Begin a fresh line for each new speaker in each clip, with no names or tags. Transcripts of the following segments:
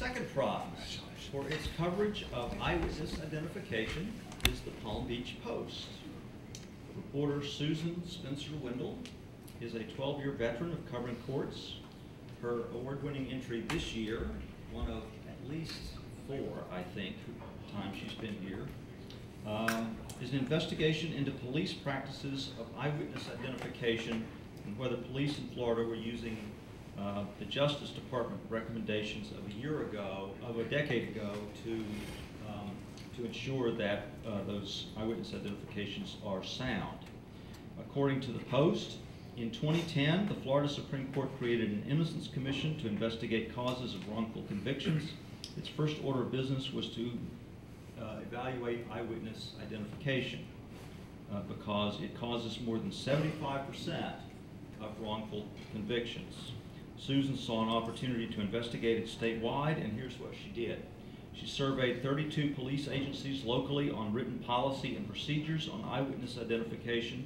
second prize for its coverage of eyewitness identification is the Palm Beach Post. Reporter Susan Spencer-Wendell is a 12-year veteran of covering courts. Her award-winning entry this year, one of at least 4, I think, times she's been here, is an investigation into police practices of eyewitness identification and whether police in Florida were using the Justice Department recommendations of a decade ago to ensure that those eyewitness identifications are sound. According to the Post, in 2010, the Florida Supreme Court created an Innocence Commission to investigate causes of wrongful convictions. Its first order of business was to evaluate eyewitness identification because it causes more than 75% of wrongful convictions. Susan saw an opportunity to investigate it statewide, and here's what she did. She surveyed 32 police agencies locally on written policy and procedures on eyewitness identification.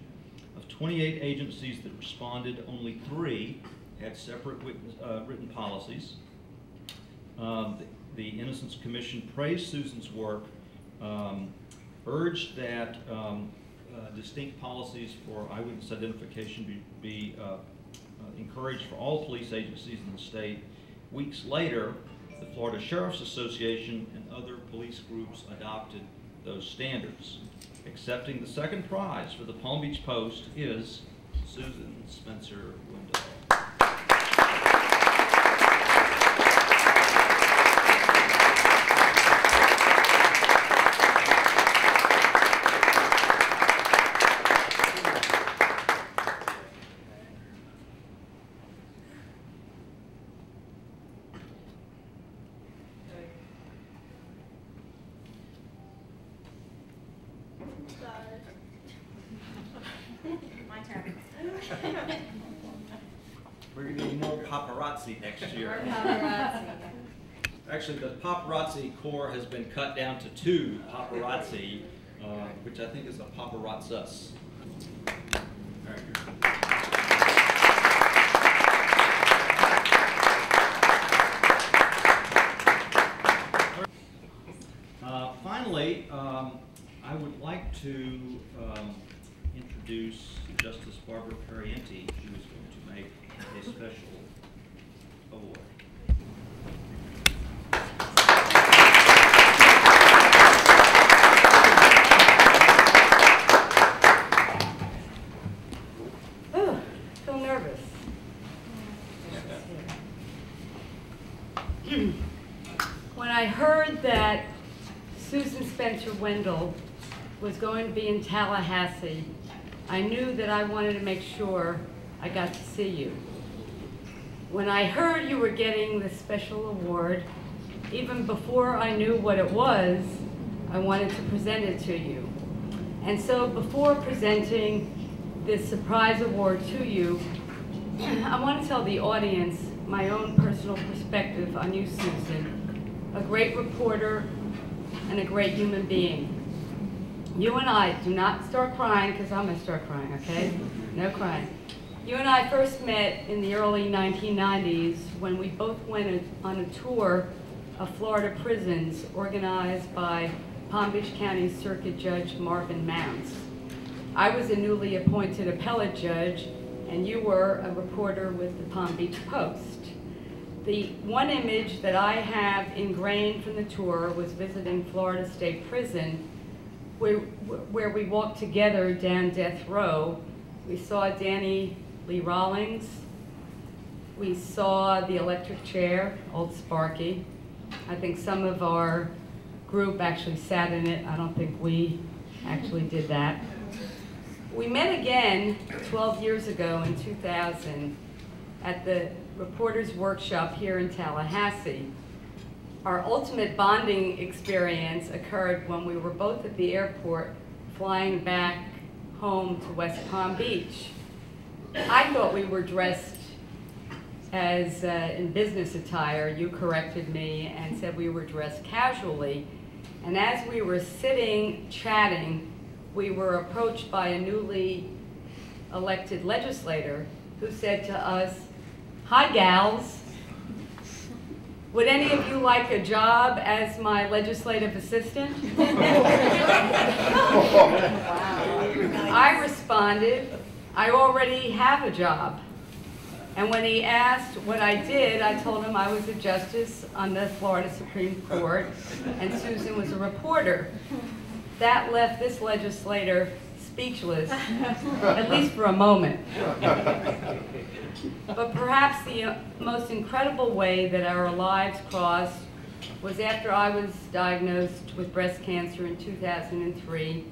Of 28 agencies that responded, only 3 had separate written policies. The Innocence Commission praised Susan's work, urged that distinct policies for eyewitness identification be encouraged for all police agencies in the state. Weeks later, the Florida Sheriff's Association and other police groups adopted those standards. Accepting the second prize for the Palm Beach Post is Susan Spencer-Wendell.
My turn.
We're going to need more paparazzi next year.
Paparazzi.
Actually, the paparazzi corps has been cut down to 2 paparazzi, which I think is a paparazzus. All right. Finally, I would like to introduce Justice Barbara Pariente, who is going to make a special award.
Oh, I feel nervous. When I heard that Susan Spencer-Wendell was going to be in Tallahassee, I knew that I wanted to make sure I got to see you. When I heard you were getting this special award, even before I knew what it was, I wanted to present it to you. And so before presenting this surprise award to you, I want to tell the audience my own personal perspective on you, Susan, a great reporter and a great human being. You and I, do not start crying because I'm going to start crying, okay? No crying. You and I first met in the early 1990s when we both went on a tour of Florida prisons organized by Palm Beach County Circuit Judge Marvin Mounts. I was a newly appointed appellate judge, and you were a reporter with the Palm Beach Post. The one image that I have ingrained from the tour was visiting Florida State Prison, where we walked together down death row. We saw Danny Lee Rawlings. We saw the electric chair, old Sparky. I think some of our group actually sat in it. I don't think we actually did that. We met again 12 years ago in 2000 at the Reporters Workshop here in Tallahassee. Our ultimate bonding experience occurred when we were both at the airport flying back home to West Palm Beach. I thought we were dressed as in business attire. You corrected me and said we were dressed casually. And as we were sitting chatting, we were approached by a newly elected legislator who said to us, "Hi, gals." Would any of you like a job as my legislative assistant? I responded, I already have a job. And when he asked what I did, I told him I was a justice on the Florida Supreme Court and Susan was a reporter. That left this legislator speechless, at least for a moment. But perhaps the most incredible way that our lives crossed was after I was diagnosed with breast cancer in 2003.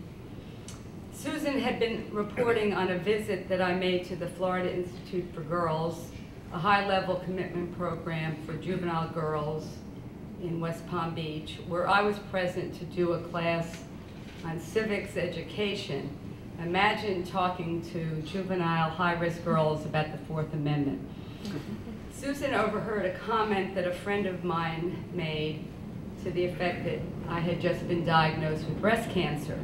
Susan had been reporting on a visit that I made to the Florida Institute for Girls, a high-level commitment program for juvenile girls in West Palm Beach, where I was present to do a class on civics education. Imagine talking to juvenile high-risk girls about the Fourth Amendment. Susan overheard a comment that a friend of mine made to the effect that I had just been diagnosed with breast cancer.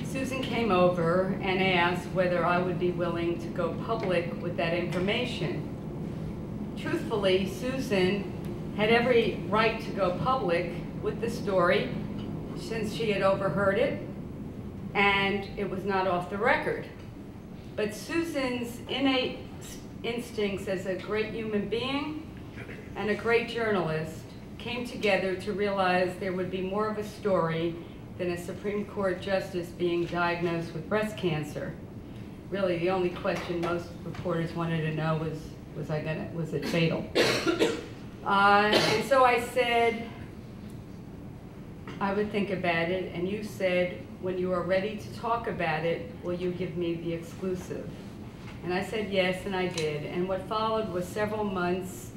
Susan came over and asked whether I would be willing to go public with that information. Truthfully, Susan had every right to go public with the story since she had overheard it, and it was not off the record. But Susan's innate instincts as a great human being and a great journalist came together to realize there would be more of a story than a Supreme Court justice being diagnosed with breast cancer. Really, the only question most reporters wanted to know was it fatal? And so I said I would think about it, and you said, when you are ready to talk about it, will you give me the exclusive? And I said yes, and I did. And what followed was several months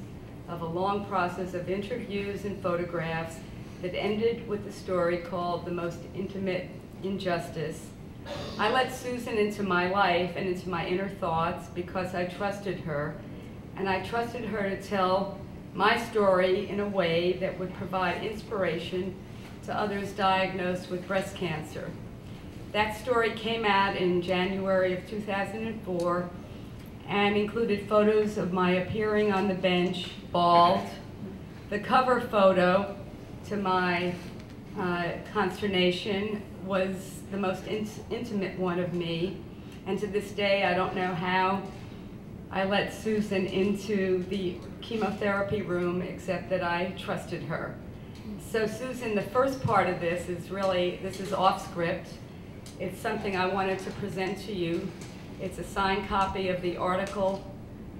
of a long process of interviews and photographs that ended with a story called The Most Intimate Injustice. I let Susan into my life and into my inner thoughts because I trusted her, and I trusted her to tell my story in a way that would provide inspiration to others diagnosed with breast cancer. That story came out in January of 2004 and included photos of my appearing on the bench, bald. The cover photo, to my consternation, was the most intimate one of me. And to this day, I don't know how I let Susan into the chemotherapy room, except that I trusted her. So Susan, the first part of this is off script. It's something I wanted to present to you. It's a signed copy of the article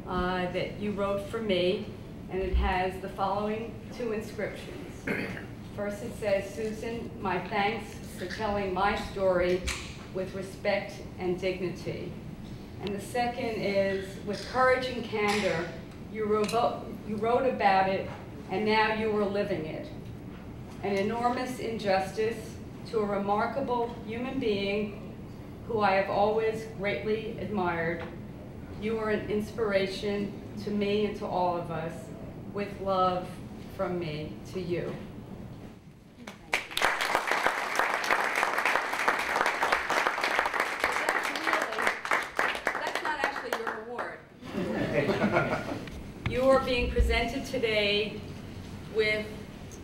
that you wrote for me, and it has the following two inscriptions. First it says, Susan, my thanks for telling my story with respect and dignity. And the second is, with courage and candor, you wrote about it, and now you are living it. An enormous injustice to a remarkable human being who I have always greatly admired. You are an inspiration to me and to all of us. With love from me to you. That's not actually your award. You are being presented today with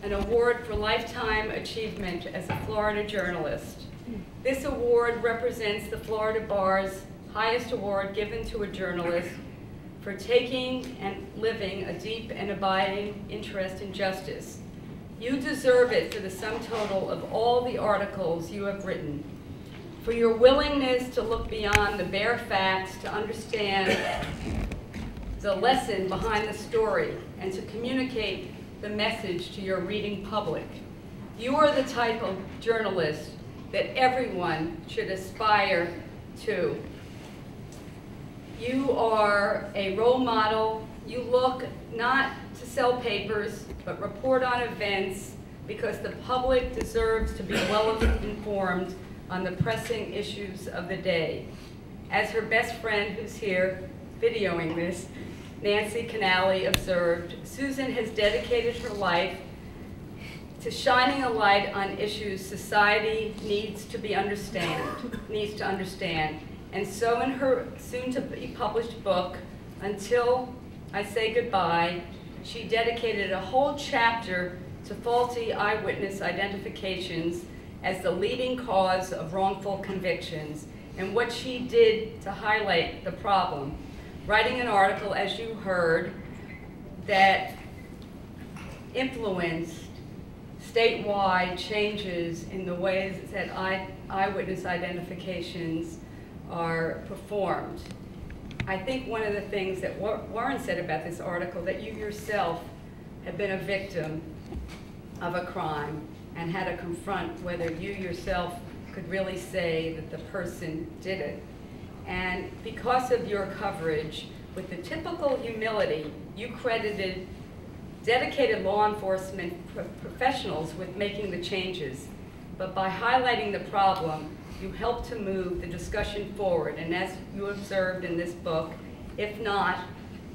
an award for lifetime achievement as a Florida journalist. This award represents the Florida Bar's highest award given to a journalist for taking and living a deep and abiding interest in justice. You deserve it for the sum total of all the articles you have written, for your willingness to look beyond the bare facts to understand the lesson behind the story and to communicate the message to your reading public. You are the type of journalist that everyone should aspire to. You are a role model. You look not to sell papers, but report on events because the public deserves to be well informed on the pressing issues of the day. As her best friend, who's here videoing this, Nancy Canale, observed, Susan has dedicated her life to shining a light on issues society needs to understand. And so in her soon-to-be-published book, Until I Say Goodbye, she dedicated a whole chapter to faulty eyewitness identifications as the leading cause of wrongful convictions, and what she did to highlight the problem, writing an article, as you heard, that influenced statewide changes in the ways that eyewitness identifications are performed. I think one of the things that Warren said about this article, that you yourself have been a victim of a crime and had to confront whether you yourself could really say that the person did it. And because of your coverage, with the typical humility, you credited dedicated law enforcement professionals with making the changes. But by highlighting the problem, you helped to move the discussion forward. And as you observed in this book, if not,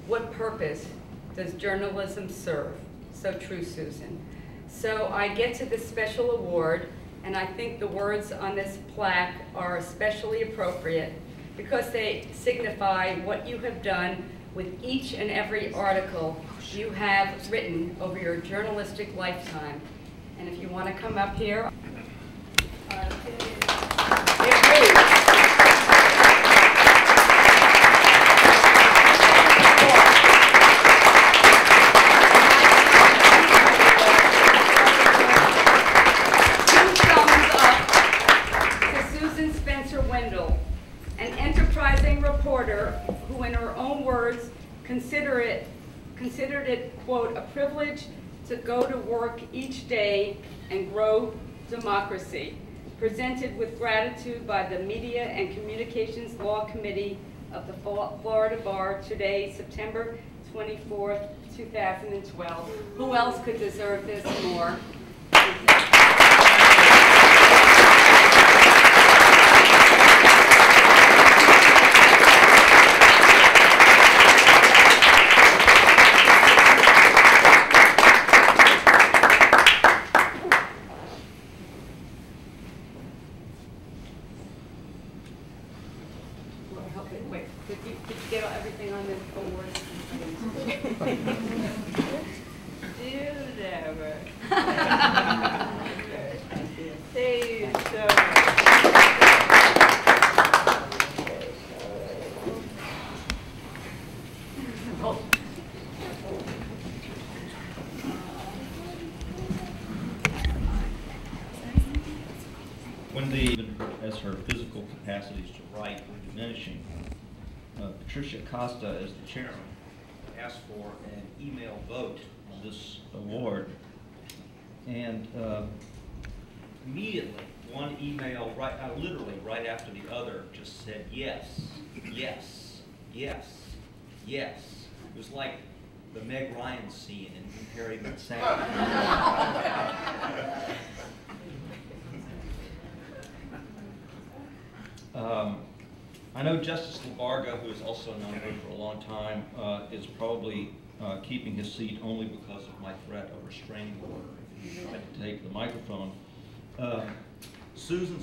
what purpose does journalism serve? So true, Susan. So I get to this special award, and I think the words on this plaque are especially appropriate because they signify what you have done with each and every article you have written over your journalistic lifetime. And if you want to come up here. Spencer-Wendell, an enterprising reporter who, in her own words, considered it, quote, a privilege to go to work each day and grow democracy. Presented with gratitude by the Media and Communications Law Committee of the Florida Bar today, September 24th, 2012. Who else could deserve this more? Wait, did you get everything on this board?
Never. Thank you so much.
When as her physical capacities to write were diminishing, Patricia Costa, as the chairman, asked for an email vote on this award. And immediately, one email, literally right after the other, just said yes, yes, yes, yes. It was like the Meg Ryan scene in Harry Met Sally. I know Justice Labarga, who has also known me for a long time, is probably keeping his seat only because of my threat of restraining order if he tried to take the microphone. Susan